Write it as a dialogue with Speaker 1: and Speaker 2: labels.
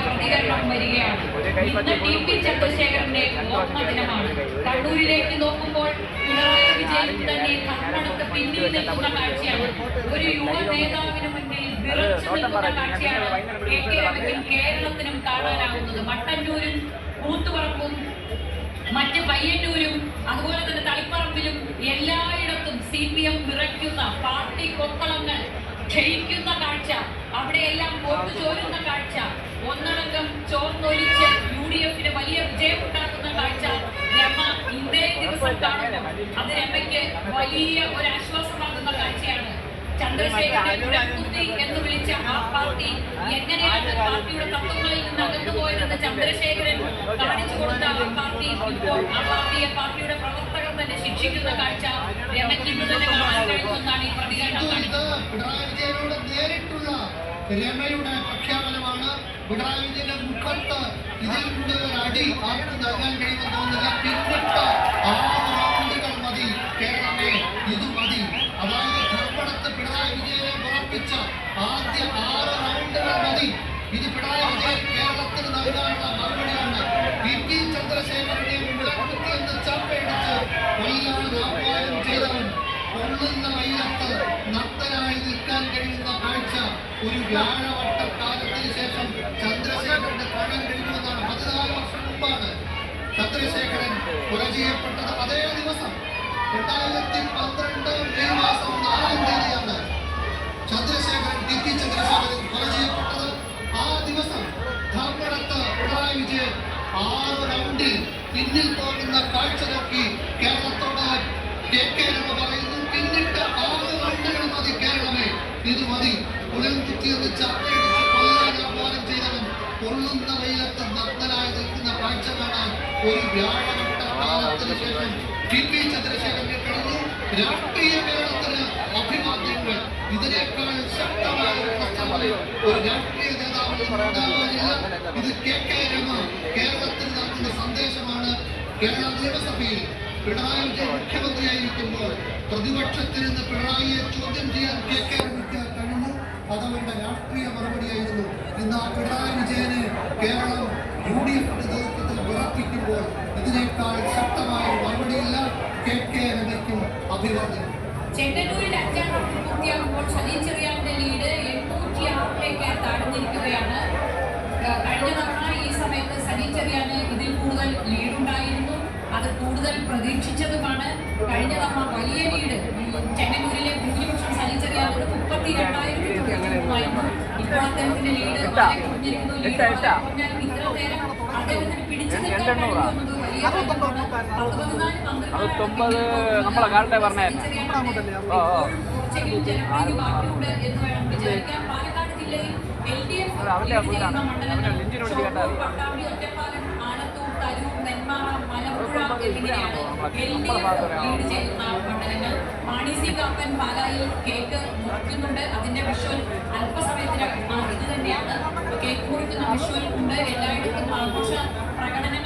Speaker 1: പ്രതികരണം വരികയാണ്. ഇന്ന് ടി.പി. ചന്ദ്രശേഖരന്റെ ഓർമ്മ ദിനമാണ്. കണ്ണൂരിലേക്ക് നോക്കുമ്പോൾ പിണറായി വിജയൻ തന്നെ കണ്ണടത്ത് പിന്നിൽ നിൽക്കുന്ന കാഴ്ചയാണ്. ഒരു യുവ നേതാവിന് മുന്നിൽ വിറച്ചു നിൽക്കുന്ന കാഴ്ചയാണ് രമയ്ക്കും കേരളത്തിനും കാണാനാകുന്നത്. മട്ടന്നൂരും കൂത്തുപറമ്പും മറ്റ് പയ്യന്നൂരും അതുപോലെ തന്നെ തളിപ്പറമ്പിലും എല്ലായിടത്തും CPM വിറയ്ക്കുന്ന പാർട്ടി കൊത്തളങ്ങൾ ക്ഷയിക്കുന്ന കാഴ്ച, അവിടെയെല്ലാം വോട്ട് ചോരുന്ന കാഴ്ച, ഒന്നടങ്കം ചോർന്നൊലിച്ച് UDF വലിയ വിജയമുണ്ടാക്കുന്ന കാഴ്ച രമ ഇന്നേ ദിവസം കാണുന്നു. അത് രമയ്ക്ക് വലിയ ഒരു ആശ്വാസമാകുന്ന കാഴ്ചയാണ്. ചന്ദ്രശേഖരനെ എന്ന് വിളിച്ച ആ പാർട്ടി എങ്ങനെയാണ് പാർട്ടിയുടെ തത്വങ്ങളിൽ നിന്ന് അകന്നുപോയതെന്ന് ചന്ദ്രശേഖരൻ കാണിച്ചു കൊടുത്ത ആ പാർട്ടി ഇപ്പോൾ ആ പാർട്ടിയുടെ പ്രവർത്തകർ തന്നെ ശിക്ഷിക്കുന്ന കാഴ്ച രമയ്ക്ക് ഇന്ന് തന്നെ കാണാൻ കഴിയുമെന്നാണ് ഈ പ്രതികരണം കാണിക്കുന്നത്.
Speaker 2: രമയുടെ പ്രഖ്യാപനമാണ്. പിണറായി വിജയന്റെ മുഖത്ത് ഇതിൽ കൂടുതൽ ഒരു അടി ആർക്ക് നൽകാൻ കഴിയുമെന്ന് തോന്നുന്നില്ല. പിന്നിട്ട 6 റൗണ്ടുകൾ മതി കേരളമേ, ഇത് മതി. അതായത് ധർമ്മടത്ത് പിണറായി വിജയനെ ഉറപ്പിച്ച ആദ്യ 6 റൗണ്ടുകൾ മതി. ഇത് പിണറായി വിജയൻ കേരളത്തിന് നൽകാനുള്ള മറുപടിയാണ്. ടി.പി. ചന്ദ്രശേഖരനെ മുളക്കുത്തിയെന്ന് ചാപ്പയടിച്ച് കൊല്ലാൻ ആഹ്വാനം ചെയ്തവൻ കൊള്ളുന്ന വെയിലത്ത് നഗ്നനായി നിൽക്കാൻ കഴിയുന്ന കാഴ്ച ഒരു വ്യാഴവട്ടക്കാലത്തിന് ശേഷം ചന്ദ്രശേഖരന്റെ കാണാൻ കഴിയുമെന്നാണ്. 14 വർഷം മുമ്പാണ് ചന്ദ്രശേഖരൻ കൊല ചെയ്യപ്പെട്ടത്. അതേ ദിവസം 2012 മെയ് മാസം 4-ാം തീയതിയാണ് ചന്ദ്രശേഖരൻ ടി.പി. ചന്ദ്രശേഖരൻ കൊല ചെയ്യപ്പെട്ടത്. ആ ദിവസം ധർമ്മടത്ത് പിണറായി വിജയൻ 6 റൗണ്ടിൽ പിന്നിൽ പോകുന്ന കാഴ്ച നോക്കി കേരളത്തോട് കെ രമ പറയുന്നു, പിന്നിട്ട് 6 റൗണ്ടുകൾ മതി കേരളമേ, ഇത് മതി. ഉലം കുത്തിയെന്ന് ചാപ്പയടിച്ച് കൊല്ലാൻ ആഹ്വാനം ചെയ്തവൻ കൊള്ളുന്ന വെയിലത്ത് നഗ്നനായി നിൽക്കുന്ന കാഴ്ച കാണാൻ ഒരു വ്യാഴവട്ട കാലത്തിന് ശേഷം ടി.പി. ചന്ദ്രശേഖരനെ കഴിഞ്ഞു. രാഷ്ട്രീയ കേരളത്തിന് അഭിവാദ്യങ്ങൾ. ഇതിനേക്കാൾ ശക്തമായ ഒരു പ്രസ്താവന ഒരു രാഷ്ട്രീയ നേതാവിൽ ഉണ്ടാവാനില്ല. ഇത് കെ രമ കേരളത്തിന് നൽകുന്ന സന്ദേശമാണ്. കേരള നിയമസഭയിൽ പിണറായി വിജയൻ മുഖ്യമന്ത്രിയായിരിക്കുമ്പോൾ പ്രതിപക്ഷത്തിരുന്ന് പിണറായിയെ ചോദ്യം ചെയ്യാൻ കെ രമയ്ക്ക് കഴിഞ്ഞു. അതവരുടെ രാഷ്ട്രീയ മറുപടിയായിരുന്നു. ഇന്ന് ആ പിണറായി വിജയനെ കേരളം UDF നേതൃത്വത്തിൽ വിറപ്പിക്കുമ്പോൾ ഇതിനേക്കാൾ ശക്തമായ മറുപടിയില്ല. കെ രമയ്ക്കും അഭിവാദ്യം.
Speaker 1: ചെങ്ങന്നൂരിൽ 5-ാം റൗണ്ട് പൂർത്തിയാകുമ്പോൾ സലീം ചെറിയാന്റെ ലീഡ് 806-ലേക്ക് താഴ്ന്നിരിക്കുകയാണ്. കഴിഞ്ഞ തവണ ഈ സമയത്ത് സലീം ചെറിയാന് ഇതിൽ കൂടുതൽ ലീഡുണ്ടായിരുന്നു. അത് കൂടുതൽ പ്രതീക്ഷിച്ചതുമാണ്. കഴിഞ്ഞ തവണ വലിയ ലീഡ് ചെങ്ങന്നൂരിലെ ഭൂരിപക്ഷം സലീം ചെറിയാന് 32,000 ഇപ്പോൾ അദ്ദേഹത്തിന്റെ ലീഡ് വളരെ കുറഞ്ഞിരിക്കുന്നു. ലീഡ് കുറഞ്ഞാൽ ഇത്ര നേരം അദ്ദേഹത്തിന് പിടിച്ചു നിൽക്കാൻ കഴിയുന്നത് വലിയ കാര്യമാണ്. 14 ബാക്കിയുണ്ട് എന്ന് വേണം വിചാരിക്കാൻ. പാലക്കാട് ജില്ലയിൽ LDF പട്ടാമ്പി, ഒറ്റപ്പാലം, ആലത്തൂർ, തരൂർ, നെന്മാറ, മലമ്പുഴ എന്നിങ്ങനെയാണ് LDF ലീഡ് ചെയ്യുന്ന മണ്ഡലങ്ങൾ. മാണി സി കാപ്പൻ പാലായിൽ കേക്ക് മുറിക്കുന്നുണ്ട്. അതിന്റെ വിഷ്വൽ അല്പസമയത്തിനകം ഇത് തന്നെയാണ്. കേക്ക് മുറിക്കുന്ന വിഷ്വൽ ഉണ്ട്. എല്ലായിടത്തും ആഘോഷ